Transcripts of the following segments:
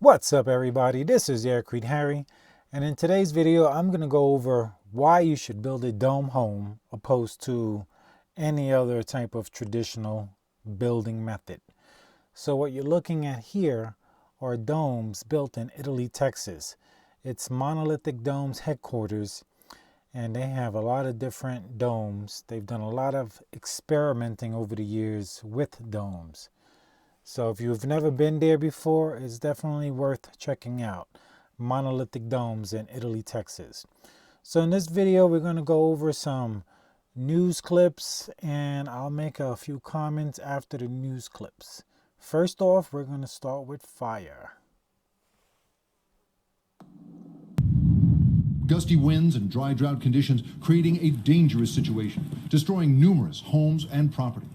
What's up everybody, this is Aircrete Harry, and in today's video I'm going to go over why you should build a dome home opposed to any other type of traditional building method. So what you're looking at here are domes built in Italy, Texas. It's Monolithic Domes headquarters, and they have a lot of different domes. They've done a lot of experimenting over the years with domes. So if you've never been there before, it's definitely worth checking out. Monolithic Domes in Italy, Texas. So in this video, we're going to go over some news clips, and I'll make a few comments after the news clips. First off, we're going to start with fire. Gusty winds and dry drought conditions creating a dangerous situation, destroying numerous homes and property.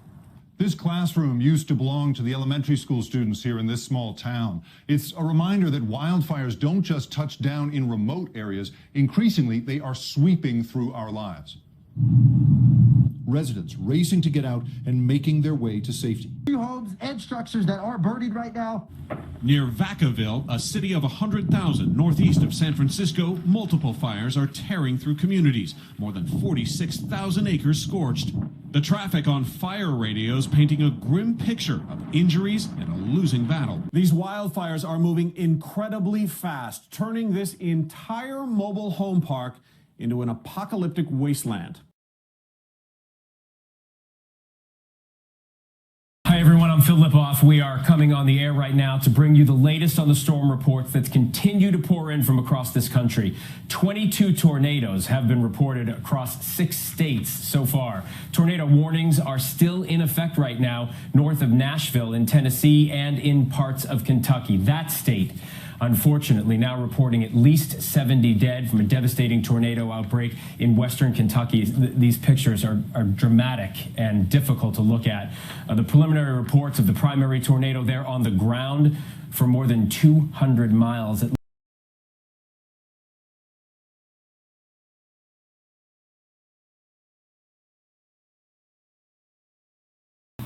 This classroom used to belong to the elementary school students here in this small town. It's a reminder that wildfires don't just touch down in remote areas. Increasingly, they are sweeping through our lives. Residents racing to get out and making their way to safety. Few homes and structures that are birdied right now. Near Vacaville, a city of 100,000 northeast of San Francisco, multiple fires are tearing through communities. More than 46,000 acres scorched. The traffic on fire radios painting a grim picture of injuries and a losing battle. These wildfires are moving incredibly fast, turning this entire mobile home park into an apocalyptic wasteland. Hi everyone, I'm Phil Lipoff. We are coming on the air right now to bring you the latest on the storm reports that continue to pour in from across this country. 22 tornadoes have been reported across 6 states so far. Tornado warnings are still in effect right now north of Nashville in Tennessee and in parts of Kentucky. That state, unfortunately, now reporting at least 70 dead from a devastating tornado outbreak in western Kentucky. These pictures are dramatic and difficult to look at. The preliminary reports of the primary tornado there on the ground for more than 200 miles.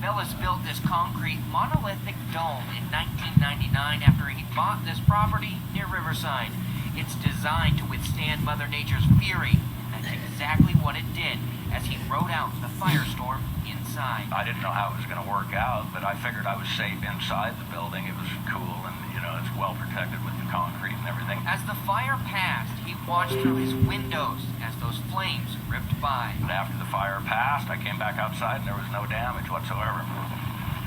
Bellis built this concrete monolithic dome in 1999 after he bought this property near Riverside. It's designed to withstand Mother Nature's fury. That's exactly what it did as he rode out the firestorm inside. I didn't know how it was going to work out, but I figured I was safe inside the building. It was cool, and it's well protected with the concrete and everything. As the fire passed, he watched through his windows as those flames ripped by. But after the fire passed, I came back outside and there was no damage whatsoever.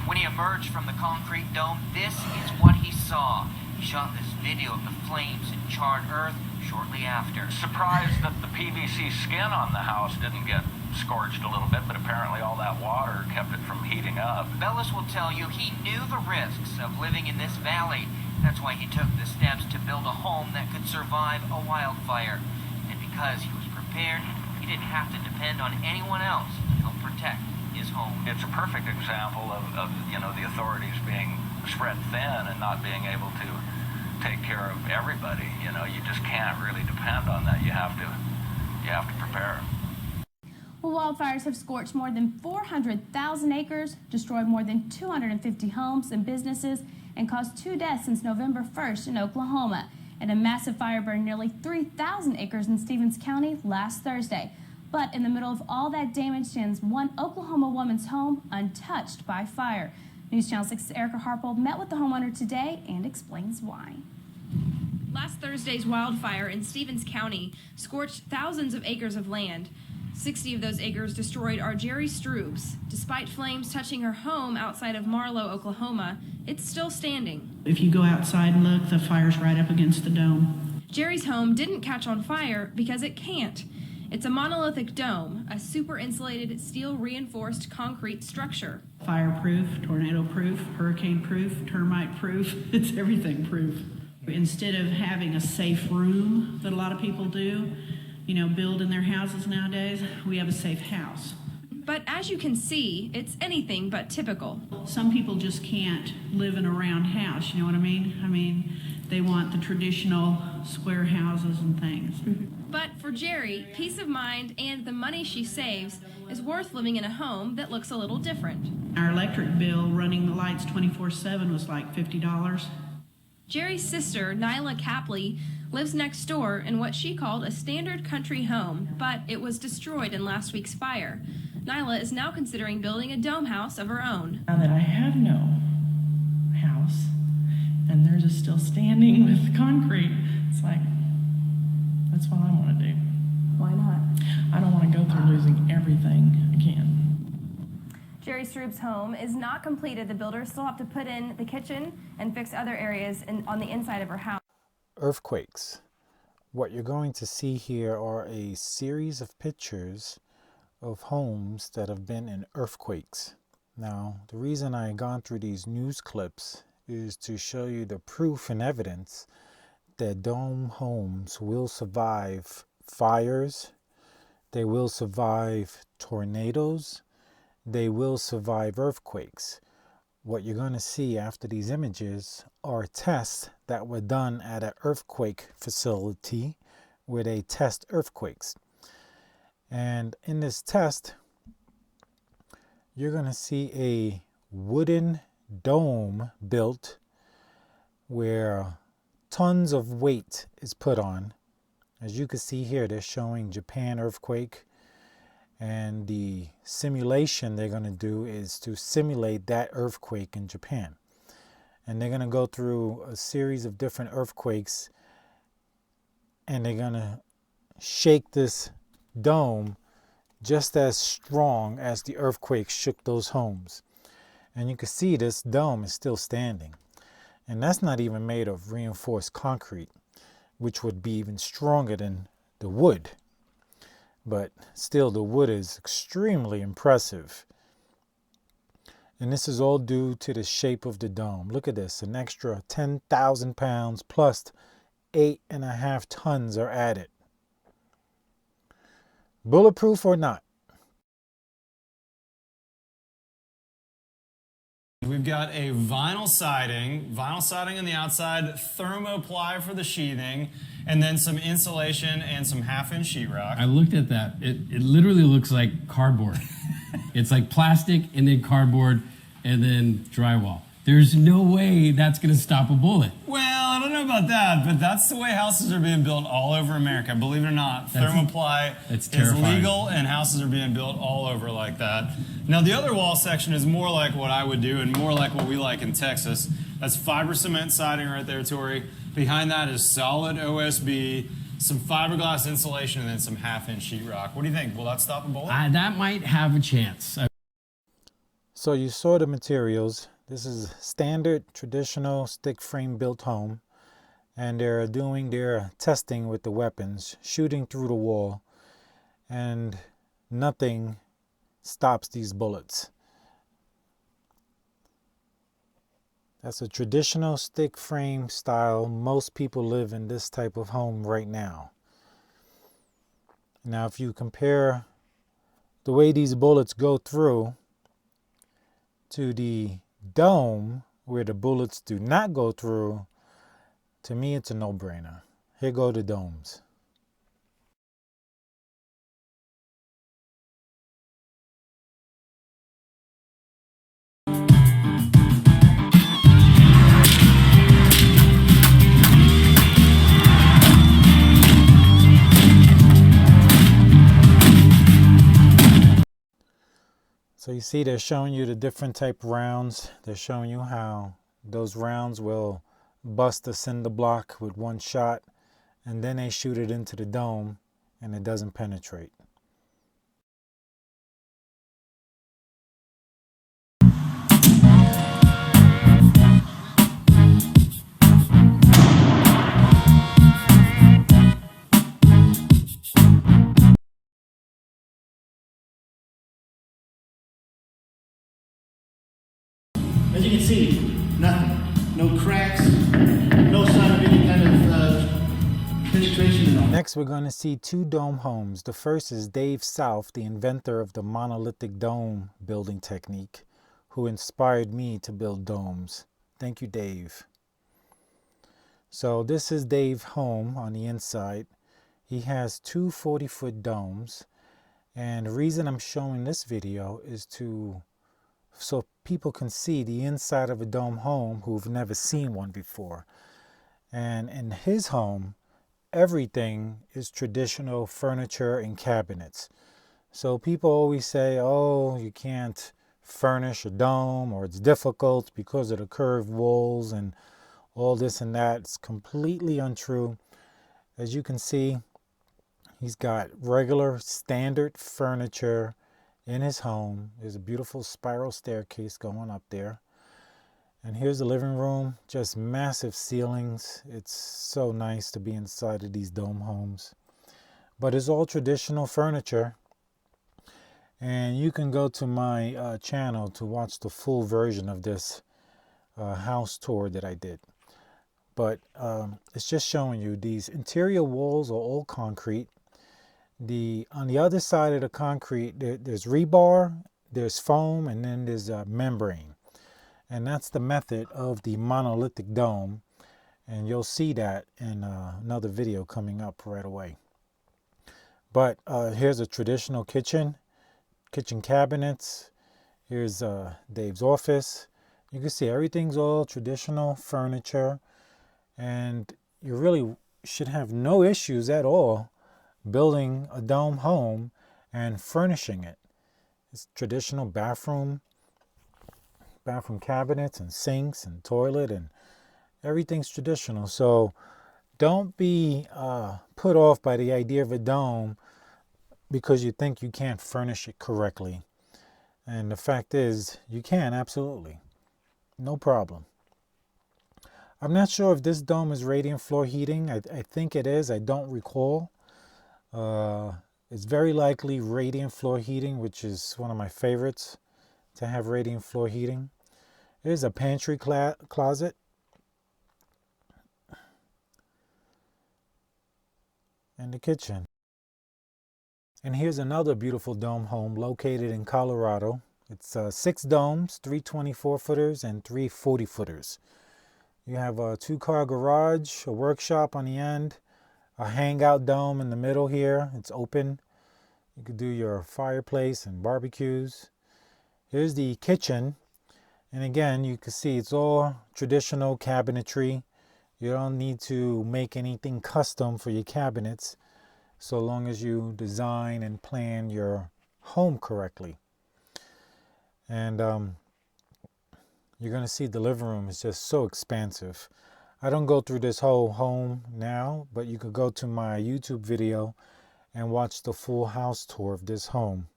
When he emerged from the concrete dome, this is what he saw. He shot this video of the flames and charred earth shortly after. Surprised that the PVC skin on the house didn't get scorched a little bit, but apparently all that water kept it from heating up. Bellis will tell you he knew the risks of living in this valley. That's why he took the steps to build a home that could survive a wildfire. And because he was prepared, he didn't have to depend on anyone else to help protect his home. It's a perfect example of the authorities being spread thin and not being able to take care of everybody. You just can't really depend on that. You have to prepare. Well, wildfires have scorched more than 400,000 acres, destroyed more than 250 homes and businesses, and caused 2 deaths since November 1st in Oklahoma. And a massive fire burned nearly 3,000 acres in Stevens County last Thursday. But in the middle of all that damage stands one Oklahoma woman's home untouched by fire. News Channel 6's Erica Harpole met with the homeowner today and explains why. Last Thursday's wildfire in Stevens County scorched thousands of acres of land. 60 of those acres destroyed are Jerry Strube's. Despite flames touching her home outside of Marlow, Oklahoma, it's still standing. If you go outside and look, the fire's right up against the dome. Jerry's home didn't catch on fire because it can't. It's a monolithic dome, a super insulated steel reinforced concrete structure. Fireproof, tornado proof, hurricane proof, termite proof, it's everything proof. Instead of having a safe room that a lot of people do, build in their houses nowadays, we have a safe house. But as you can see, it's anything but typical. Some people just can't live in a round house, you know what I mean? They want the traditional square houses and things. But for Jerry, peace of mind and the money she saves is worth living in a home that looks a little different. Our electric bill running the lights 24/7 was like $50. Jerry's sister, Nyla Capley, lives next door in what she called a standard country home, but it was destroyed in last week's fire. Nyla is now considering building a dome house of her own. Now that I have no house and they're just still standing with concrete, it's like, that's what I want to do. Why not? I don't want to go through losing everything again. Jerry Stroop's home is not completed. The builders still have to put in the kitchen and fix other areas on the inside of her house. Earthquakes. What you're going to see here are a series of pictures of homes that have been in earthquakes. Now, the reason I've gone through these news clips is to show you the proof and evidence that dome homes will survive fires, they will survive tornadoes, they will survive earthquakes. What you're going to see after these images are tests that were done at an earthquake facility where they test earthquakes. And in this test, you're going to see a wooden dome built where tons of weight is put on. As you can see here, they're showing Japan earthquake. And the simulation they're going to do is to simulate that earthquake in Japan. And they're going to go through a series of different earthquakes. And they're going to shake this dome just as strong as the earthquake shook those homes. And you can see this dome is still standing. And that's not even made of reinforced concrete, which would be even stronger than the wood. But still, the wood is extremely impressive. And this is all due to the shape of the dome. Look at this, an extra 10,000 pounds plus 8.5 tons are added. Bulletproof or not? We've got a vinyl siding on the outside, thermoply for the sheathing, and then some insulation and some half-inch sheetrock. I looked at that. It literally looks like cardboard. It's like plastic and then cardboard and then drywall. There's no way that's going to stop a bullet. Well, I don't know about that, but that's the way houses are being built all over America. Believe it or not, thermoply is legal and houses are being built all over like that. Now, the other wall section is more like what I would do and more like what we like in Texas. That's fiber cement siding right there, Tori. Behind that is solid OSB, some fiberglass insulation, and then some half-inch sheetrock. What do you think? Will that stop a bullet? That might have a chance. So you saw the materials. This is standard traditional stick frame built home, and they're doing their testing with the weapons, shooting through the wall, and nothing stops these bullets. That's a traditional stick frame style. Most people live in this type of home right now. Now, if you compare the way these bullets go through to the dome where the bullets do not go through, to me it's a no-brainer. Here go the domes. So you see they're showing you the different type rounds. They're showing you how those rounds will bust a cinder block with one shot, and then they shoot it into the dome and it doesn't penetrate. As you can see, nothing. No cracks, no sign of any kind of penetration at all. Next, we're going to see two dome homes. The first is Dave South, the inventor of the monolithic dome building technique, who inspired me to build domes. Thank you, Dave. So this is Dave's home on the inside. He has two 40-foot domes. And the reason I'm showing this video is so people can see the inside of a dome home who've never seen one before. And in his home, everything is traditional furniture and cabinets. So people always say, oh, you can't furnish a dome, or it's difficult because of the curved walls and all this and that. It's completely untrue. As you can see, he's got regular standard furniture in his home. There's a beautiful spiral staircase going up there. And here's the living room, just massive ceilings. It's so nice to be inside of these dome homes. But it's all traditional furniture. And you can go to my channel to watch the full version of this house tour that I did. But it's just showing you these interior walls are all concrete. On the other side of the concrete, there's rebar, there's foam, and then there's a membrane. And that's the method of the monolithic dome. And you'll see that in another video coming up right away. But here's a traditional kitchen cabinets. Here's Dave's office. You can see everything's all traditional furniture. And you really should have no issues at all building a dome home and furnishing it. It's traditional bathroom cabinets and sinks and toilet, and everything's traditional. So don't be put off by the idea of a dome because you think you can't furnish it correctly. And the fact is, you can, absolutely. No problem. I'm not sure if this dome is radiant floor heating. I think it is. I don't recall. It's very likely radiant floor heating, which is one of my favorites to have radiant floor heating. Here's a pantry closet. And the kitchen. And here's another beautiful dome home located in Colorado. It's 6 domes, 3 24-footers and 3 40-footers. You have a 2-car garage, a workshop on the end, a hangout dome in the middle here. It's open. You could do your fireplace and barbecues. Here's the kitchen. And again, you can see it's all traditional cabinetry. You don't need to make anything custom for your cabinets, so long as you design and plan your home correctly. And you're going to see the living room is just so expansive. I don't go through this whole home now, but you could go to my YouTube video and watch the full house tour of this home.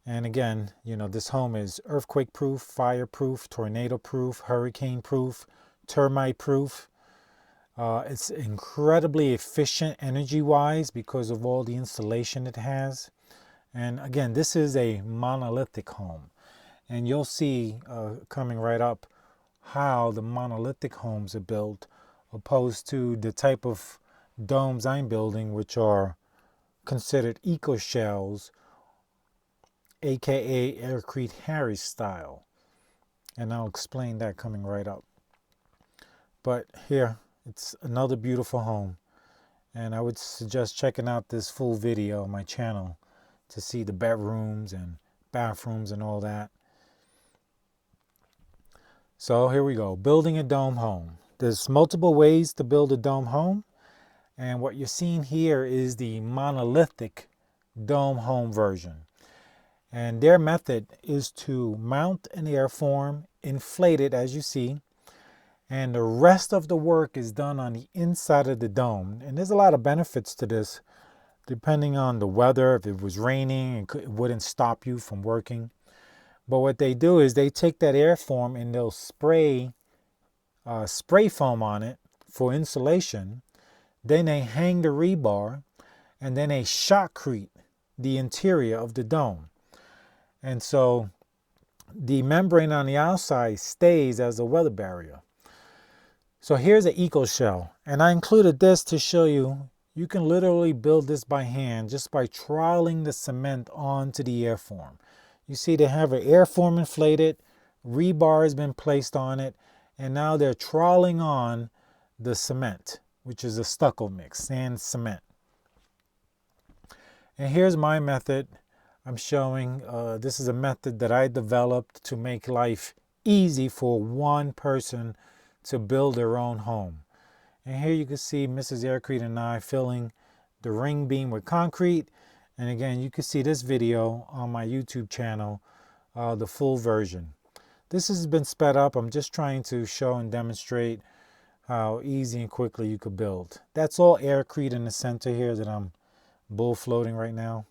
And again, you know, this home is earthquake proof, fire proof, tornado proof, hurricane proof, termite proof. It's incredibly efficient energy wise because of all the insulation it has. And again, this is a monolithic home. And you'll see coming right up how the monolithic homes are built opposed to the type of domes I'm building, which are considered eco shells, aka Aircrete Harry style. And I'll explain that coming right up. But here, it's another beautiful home. And I would suggest checking out this full video on my channel to see the bedrooms and bathrooms and all that. So here we go, building a dome home. There's multiple ways to build a dome home. And what you're seeing here is the monolithic dome home version. And their method is to mount an airform, inflate it as you see, and the rest of the work is done on the inside of the dome. And there's a lot of benefits to this, depending on the weather. If it was raining, it wouldn't stop you from working. But what they do is they take that airform and they'll spray foam on it for insulation. Then they hang the rebar, and then they shotcrete the interior of the dome. And so the membrane on the outside stays as a weather barrier. So here's an eco shell, and I included this to show you you can literally build this by hand just by troweling the cement onto the airform. You see they have an airform inflated, rebar has been placed on it, and now they're troweling on the cement, which is a stucco mix, sand cement. And here's my method. I'm showing this is a method that I developed to make life easy for one person to build their own home. And here you can see Mrs. Aircrete and I filling the ring beam with concrete. And again, you can see this video on my YouTube channel, the full version. This has been sped up. I'm just trying to show and demonstrate how easy and quickly you could build. That's all Aircrete in the center here that I'm bull floating right now.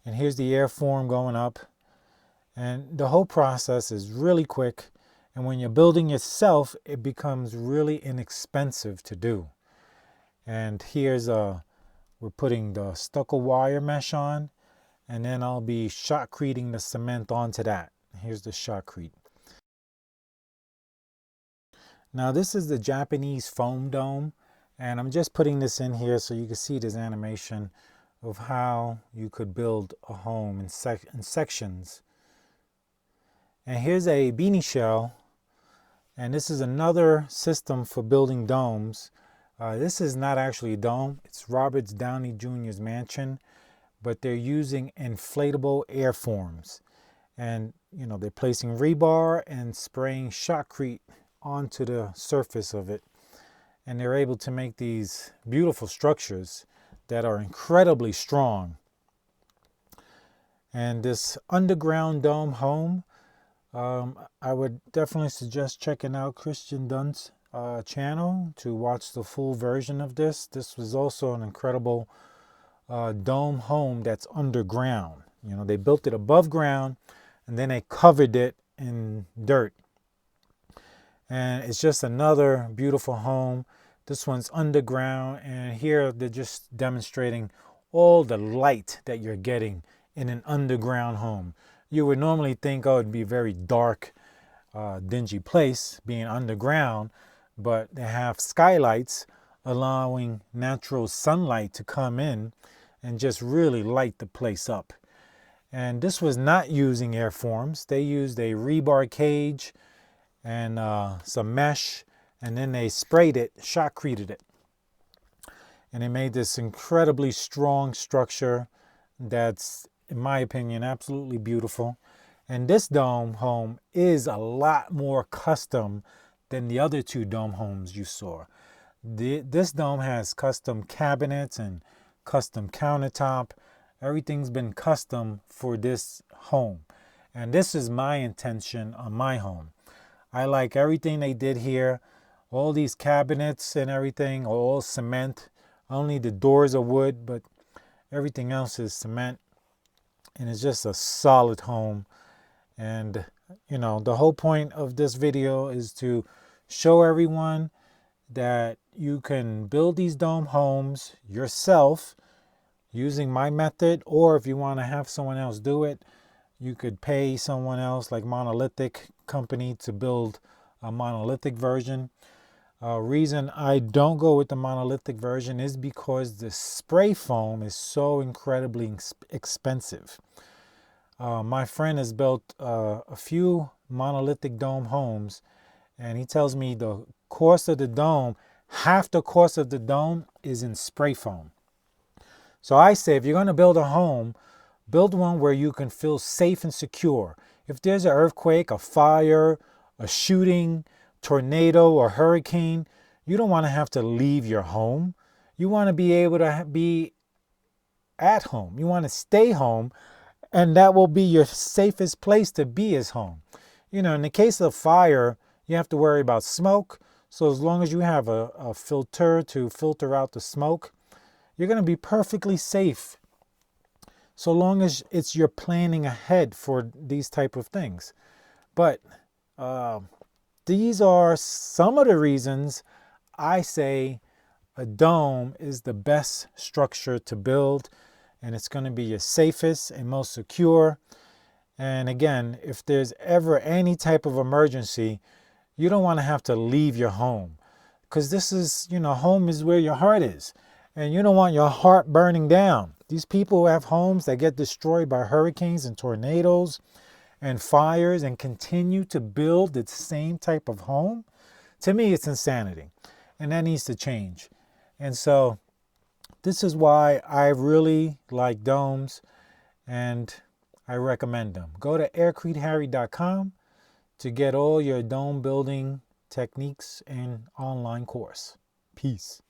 And here's the airform going up. And the whole process is really quick. And when you're building yourself, it becomes really inexpensive to do. And here's we're putting the stucco wire mesh on, and then I'll be shotcreting the cement onto that. Here's the shotcrete. Now this is the Japanese foam dome, and I'm just putting this in here so you can see this animation of how you could build a home in sections. And here's a beanie shell, and this is another system for building domes. This is not actually a dome, it's Robert Downey Jr.'s mansion, but they're using inflatable airforms. And you know, they're placing rebar and spraying shotcrete onto the surface of it. And they're able to make these beautiful structures that are incredibly strong. And this underground dome home, I would definitely suggest checking out Christian Dunn's channel to watch the full version of this. This was also an incredible dome home that's underground. You know, they built it above ground and then they covered it in dirt. And it's just another beautiful home. This one's underground, and here they're just demonstrating all the light that you're getting in an underground home. You would normally think, oh, it'd be a very dark, dingy place being underground, but they have skylights allowing natural sunlight to come in and just really light the place up. And this was not using airforms. They used a rebar cage and some mesh, and then they sprayed it, shotcreted it. And they made this incredibly strong structure that's, in my opinion, absolutely beautiful. And this dome home is a lot more custom than the other two dome homes you saw. This dome has custom cabinets and custom countertop. Everything's been custom for this home. And this is my intention on my home. I like everything they did here. All these cabinets and everything are all cement. Only the doors are wood, but everything else is cement. And it's just a solid home. And you know, the whole point of this video is to show everyone that you can build these dome homes yourself using my method, or if you want to have someone else do it, you could pay someone else like Monolithic Company to build a monolithic version. Reason I don't go with the monolithic version is because the spray foam is so incredibly expensive. My friend has built a few monolithic dome homes, and he tells me the cost of the dome, half the cost of the dome is in spray foam. So I say, if you're going to build a home, build one where you can feel safe and secure. If there's an earthquake, a fire, a shooting, tornado, or hurricane, you don't want to have to leave your home. You want to be able to be at home. You want to stay home, and that will be your safest place to be is home. You know, in the case of fire, you have to worry about smoke. So as long as you have a filter to filter out the smoke, you're going to be perfectly safe. So long as you're planning ahead for these type of things. But these are some of the reasons I say a dome is the best structure to build, and it's going to be your safest and most secure. And again, if there's ever any type of emergency, you don't want to have to leave your home, because this is, you know, home is where your heart is, and you don't want your heart burning down. These people who have homes that get destroyed by hurricanes and tornadoes and fires and continue to build the same type of home, to me, it's insanity, and that needs to change. And so this is why I really like domes, and I recommend them. Go to aircreteharry.com to get all your dome building techniques and online course. Peace.